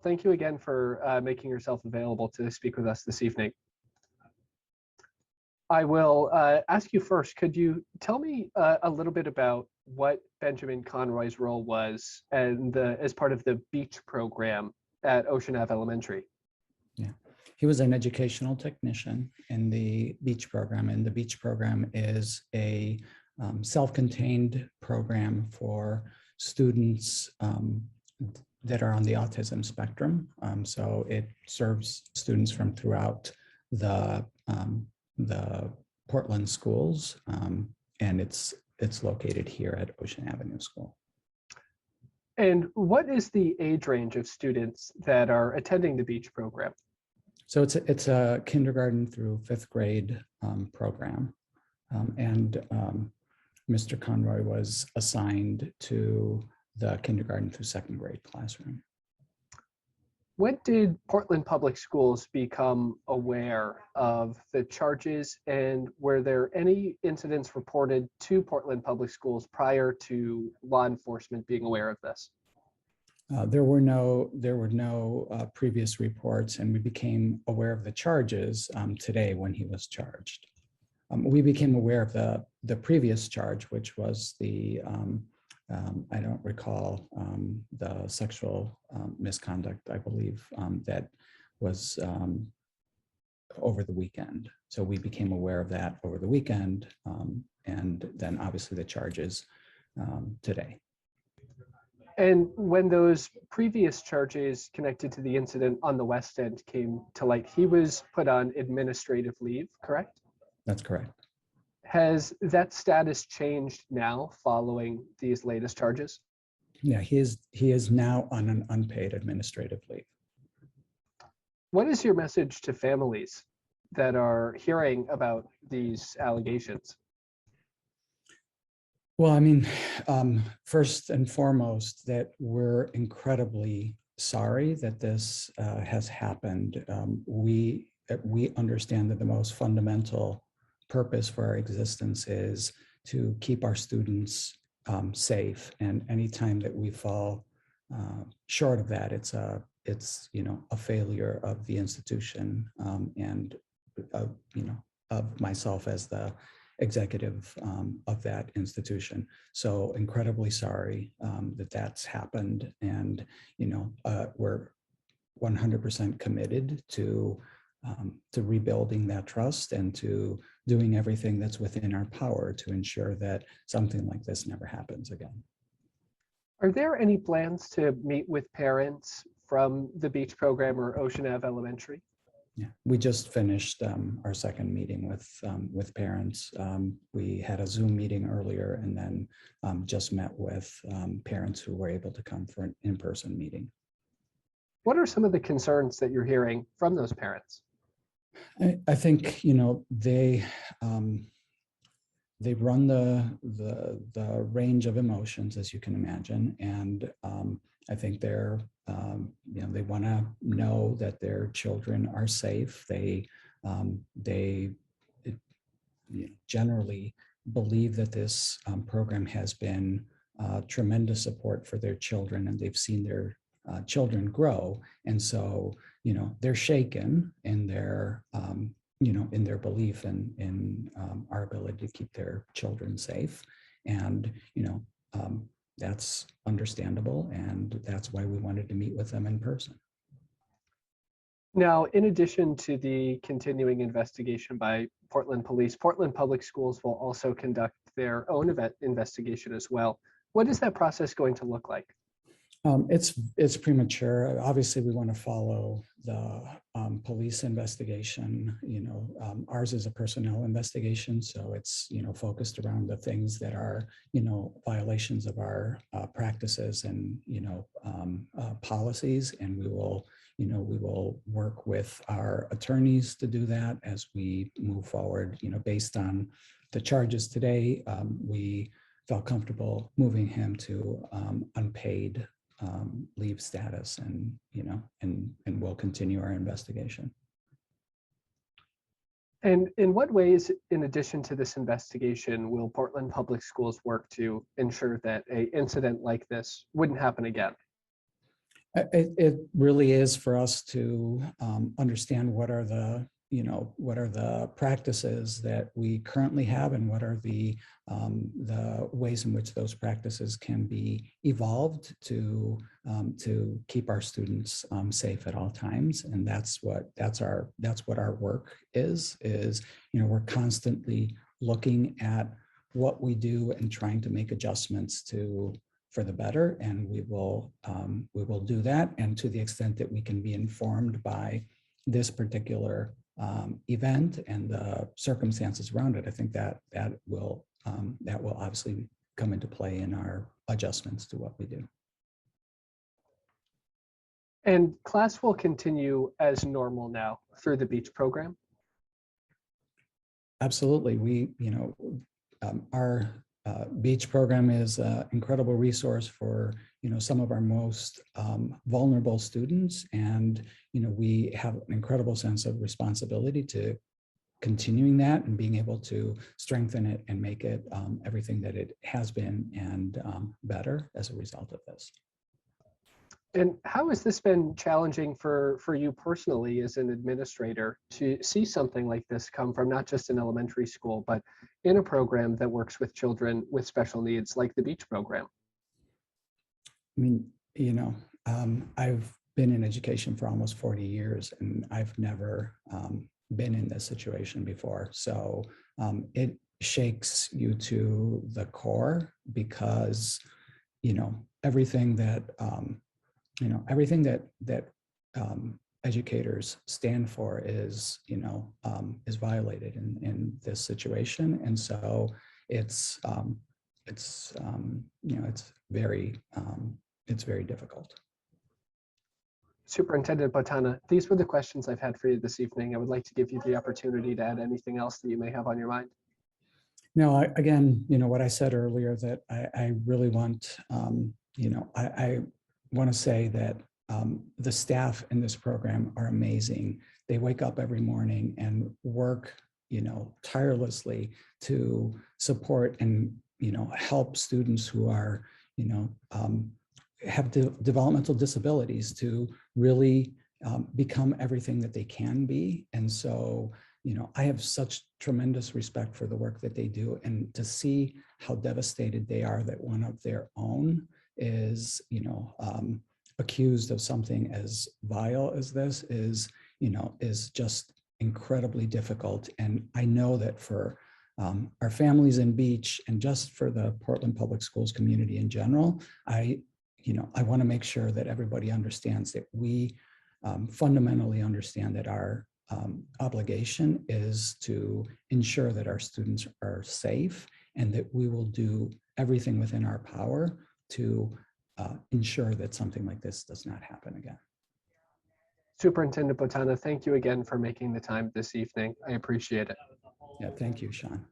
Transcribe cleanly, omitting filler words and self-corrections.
thank you again for making yourself available to speak with us this evening. I will ask you first, could you tell me a little bit about what Benjamin Conroy's role was and as part of the beach program at Ocean Ave Elementary? Yeah, he was an educational technician in the beach program, and the beach program is a self-contained program for students that are on the autism spectrum. So it serves students from throughout the Portland schools, and it's located here at Ocean Avenue School. And what is the age range of students that are attending the beach program? So it's a kindergarten through 5th grade program, and Mr. Conroy was assigned to the kindergarten through 2nd grade classroom. When did Portland Public Schools become aware of the charges, and were there any incidents reported to Portland Public Schools prior to law enforcement being aware of this? There were no previous reports, and we became aware of the charges today when he was charged. We became aware of the previous charge, which was the I don't recall the sexual misconduct, I believe, that was over the weekend. So we became aware of that over the weekend, and then obviously the charges today. And when those previous charges connected to the incident on the West End came to light, he was put on administrative leave, correct? That's correct. Has that status changed now following these latest charges? Yeah, he is now on an unpaid administrative leave. What is your message to families that are hearing about these allegations? Well, I mean, first and foremost, that we're incredibly sorry that this has happened. We understand that the most fundamental purpose for our existence is to keep our students safe, and anytime that we fall short of that, it's a failure of the institution and of myself as the executive of that institution. So incredibly sorry that that's happened, and we're 100% committed to rebuilding that trust and to doing everything that's within our power to ensure that something like this never happens again. Are there any plans to meet with parents from the beach program or Ocean Ave Elementary? Yeah, we just finished our second meeting with parents. We had a Zoom meeting earlier, and then just met with parents who were able to come for an in-person meeting. What are some of the concerns that you're hearing from those parents? I think they run the range of emotions, as you can imagine, and I think they're they want to know that their children are safe. They generally believe that this program has been tremendous support for their children, and they've seen their children grow, and so they're shaken in their in their belief in our ability to keep their children safe, and that's understandable, and that's why we wanted to meet with them in person. Now, in addition to the continuing investigation by Portland Police, Portland Public Schools will also conduct their own investigation as well. What is that process going to look like? It's premature. Obviously, we want to follow the police investigation. Ours is a personnel investigation, so it's focused around the things that are violations of our practices and policies, and we will work with our attorneys to do that as we move forward. Based on the charges today, we felt comfortable moving him to unpaid leave status, and we'll continue our investigation. And in what ways, in addition to this investigation, will Portland Public Schools work to ensure that an incident like this wouldn't happen again? It really is for us to understand what are the practices that we currently have, and what are the ways in which those practices can be evolved to keep our students safe at all times. And that's what our work is. We're constantly looking at what we do and trying to make adjustments for the better, and we will do that. And to the extent that we can be informed by this particular event and the circumstances around it, I think that will obviously come into play in our adjustments to what we do. And class will continue as normal now through the beach program? Absolutely. Our beach program is an incredible resource for some of our most vulnerable students, and we have an incredible sense of responsibility to continuing that and being able to strengthen it and make it everything that it has been, and better as a result of this. And how has this been challenging for you personally as an administrator to see something like this come from not just an elementary school, but in a program that works with children with special needs like the beach program? I mean, I've been in education for almost 40 years, and I've never been in this situation before. So it shakes you to the core, because everything that educators stand for is violated in this situation. And so it's very difficult. Superintendent Botana, these were the questions I've had for you this evening. I would like to give you the opportunity to add anything else that you may have on your mind. No, again, what I said earlier, that I really want, I want to say that the staff in this program are amazing. They wake up every morning and work, tirelessly to support and, help students who are, have developmental disabilities to really become everything that they can be. And so, I have such tremendous respect for the work that they do, and to see how devastated they are that one of their own is, accused of something as vile as this is just incredibly difficult. And I know that for our families in Beach, and just for the Portland Public Schools community in general, I want to make sure that everybody understands that we fundamentally understand that our obligation is to ensure that our students are safe, and that we will do everything within our power to ensure that something like this does not happen again. Superintendent Botana, thank you again for making the time this evening. I appreciate it. Yeah, thank you, Sean.